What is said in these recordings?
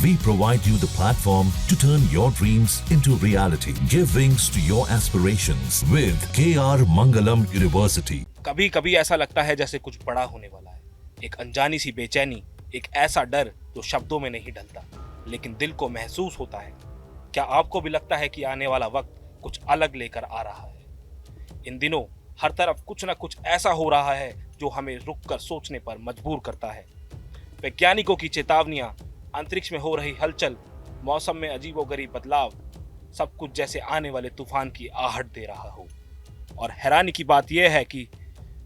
We provide you the platform to turn your dreams into reality. Give wings to your aspirations with KR Mangalam University. कभी कभी ऐसा लगता है जैसे कुछ बड़ा होने वाला है। एक अनजानी सी बेचैनी, एक ऐसा डर जो शब्दों में नहीं ढलता, लेकिन दिल को महसूस होता है। क्या आपको भी लगता है कि आने वाला वक्त कुछ अलग लेकर आ रहा है? इन दिनों हर तरफ कुछ न कुछ ऐसा हो रहा है जो हमें रुककर सोचने पर मजबूर करता है। वैज्ञानिकों की चेतावनियां, अंतरिक्ष में हो रही हलचल, मौसम में अजीबोगरीब बदलाव, सब कुछ जैसे आने वाले तूफान की आहट दे रहा हो। और हैरानी की बात यह है कि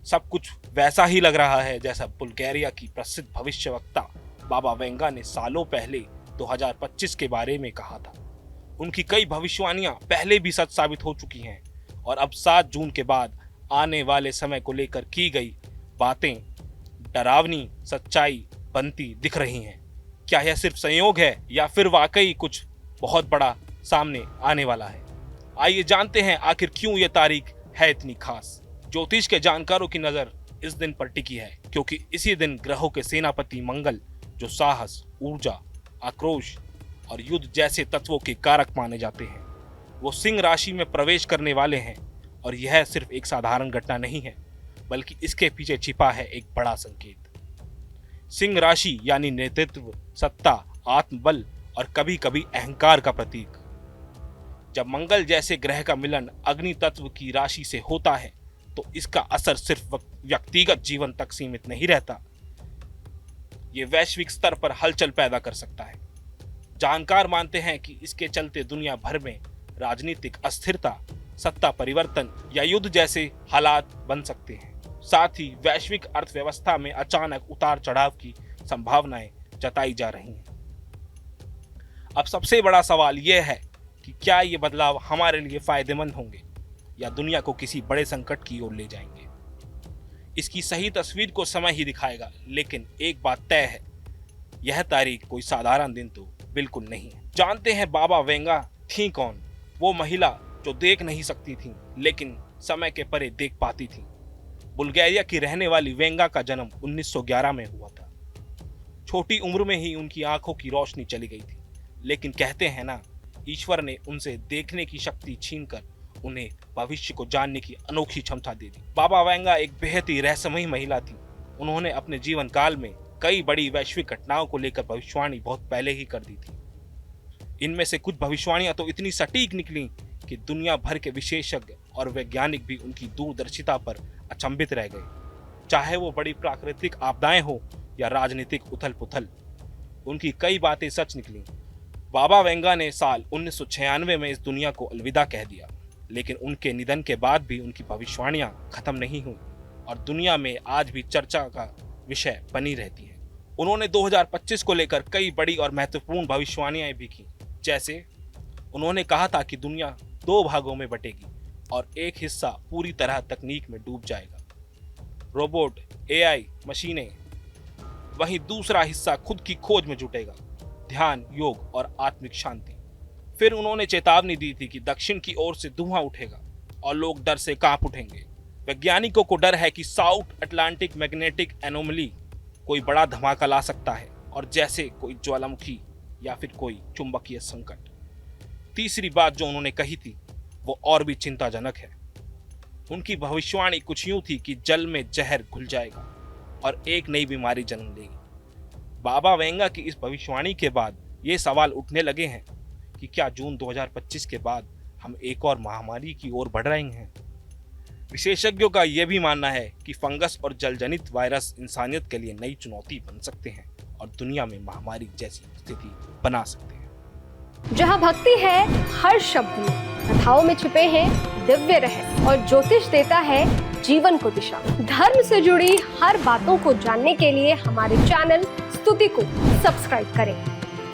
सब कुछ वैसा ही लग रहा है जैसा बुल्गारिया की प्रसिद्ध भविष्यवक्ता बाबा वेंगा ने सालों पहले 2025 के बारे में कहा था। उनकी कई भविष्यवाणियां पहले भी सच साबित हो चुकी हैं और अब 7 जून के बाद आने वाले समय को लेकर की गई बातें डरावनी सच्चाई बनती दिख रही हैं। क्या यह सिर्फ संयोग है या फिर वाकई कुछ बहुत बड़ा सामने आने वाला है? आइए जानते हैं आखिर क्यों यह तारीख है इतनी खास। ज्योतिष के जानकारों की नजर इस दिन पर टिकी है क्योंकि इसी दिन ग्रहों के सेनापति मंगल, जो साहस, ऊर्जा, आक्रोश और युद्ध जैसे तत्वों के कारक माने जाते हैं, वो सिंह राशि में प्रवेश करने वाले हैं। और यह सिर्फ एक साधारण घटना नहीं है, बल्कि इसके पीछे छिपा है एक बड़ा संकेत। सिंह राशि यानी नेतृत्व, सत्ता, आत्मबल और कभी कभी अहंकार का प्रतीक। जब मंगल जैसे ग्रह का मिलन अग्नि तत्व की राशि से होता है तो इसका असर सिर्फ व्यक्तिगत जीवन तक सीमित नहीं रहता, ये वैश्विक स्तर पर हलचल पैदा कर सकता है। जानकार मानते हैं कि इसके चलते दुनिया भर में राजनीतिक अस्थिरता, सत्ता परिवर्तन या युद्ध जैसे हालात बन सकते हैं। साथ ही वैश्विक अर्थव्यवस्था में अचानक उतार चढ़ाव की संभावनाएं जताई जा रही हैं। अब सबसे बड़ा सवाल यह है कि क्या ये बदलाव हमारे लिए फायदेमंद होंगे या दुनिया को किसी बड़े संकट की ओर ले जाएंगे? इसकी सही तस्वीर को समय ही दिखाएगा, लेकिन एक बात तय है, यह तारीख कोई साधारण दिन तो बिल्कुल नहीं है। जानते हैं बाबा वेंगा थी कौन? वो महिला जो देख नहीं सकती थी लेकिन समय के परे देख पाती थी। बुल्गारिया की रहने वाली वेंगा का जन्म 1911 में हुआ था। छोटी उम्र में ही उनकी आंखों की रोशनी चली गई थी, लेकिन कहते हैं ना, ईश्वर ने उनसे देखने की शक्ति छीनकर उन्हें भविष्य को जानने की अनोखी क्षमता दे दी। बाबा वेंगा एक बेहद ही रहस्यमयी महिला थी। उन्होंने अपने जीवन काल में कई बड़ी वैश्विक घटनाओं को लेकर भविष्यवाणी बहुत पहले ही कर दी थी। इनमें से कुछ भविष्यवाणियां तो इतनी सटीक निकली कि दुनिया भर के विशेषज्ञ और वैज्ञानिक भी उनकी दूरदर्शिता पर अचंभित रह गए। चाहे वो बड़ी प्राकृतिक आपदाएं हो या राजनीतिक उथल पुथल, उनकी कई बातें सच निकली। बाबा वेंगा ने साल 1996 में इस दुनिया को अलविदा कह दिया, लेकिन उनके निधन के बाद भी उनकी भविष्यवाणियां खत्म नहीं हुई और दुनिया में आज भी चर्चा का विषय बनी रहती है। उन्होंने 2025 को लेकर कई बड़ी और महत्वपूर्ण भविष्यवाणियां भी की। जैसे उन्होंने कहा था कि दुनिया 2 भागों में बटेगी और एक हिस्सा पूरी तरह तकनीक में डूब जाएगा, रोबोट, एआई, मशीनें। वहीं दूसरा हिस्सा खुद की खोज में जुटेगा, ध्यान, योग और आत्मिक शांति। फिर उन्होंने चेतावनी दी थी कि दक्षिण की ओर से धुआं उठेगा और लोग डर से कांप उठेंगे। वैज्ञानिकों को डर है कि साउथ अटलांटिक मैग्नेटिक एनोमली कोई बड़ा धमाका ला सकता है, और जैसे कोई ज्वालामुखी या फिर कोई चुंबकीय संकट। तीसरी बात जो उन्होंने कही थी वो और भी चिंताजनक है। उनकी भविष्यवाणी कुछ यूं थी कि जल में जहर घुल जाएगा और एक नई बीमारी जन्म लेगी। बाबा वेंगा की इस भविष्यवाणी के बाद ये सवाल उठने लगे हैं कि क्या जून 2025 के बाद हम एक और महामारी की ओर बढ़ रहे हैं? विशेषज्ञों का यह भी मानना है कि फंगस और जलजनित वायरस इंसानियत के लिए नई चुनौती बन सकते हैं और दुनिया में महामारी जैसी स्थिति बना सकते हैं। जहाँ भक्ति है हर शब्द में, कथाओं में छिपे हैं दिव्य रहस्य और ज्योतिष देता है जीवन को दिशा। धर्म से जुड़ी हर बातों को जानने के लिए हमारे चैनल स्तुति को सब्सक्राइब करें।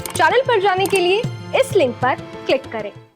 चैनल पर जाने के लिए इस लिंक पर क्लिक करें।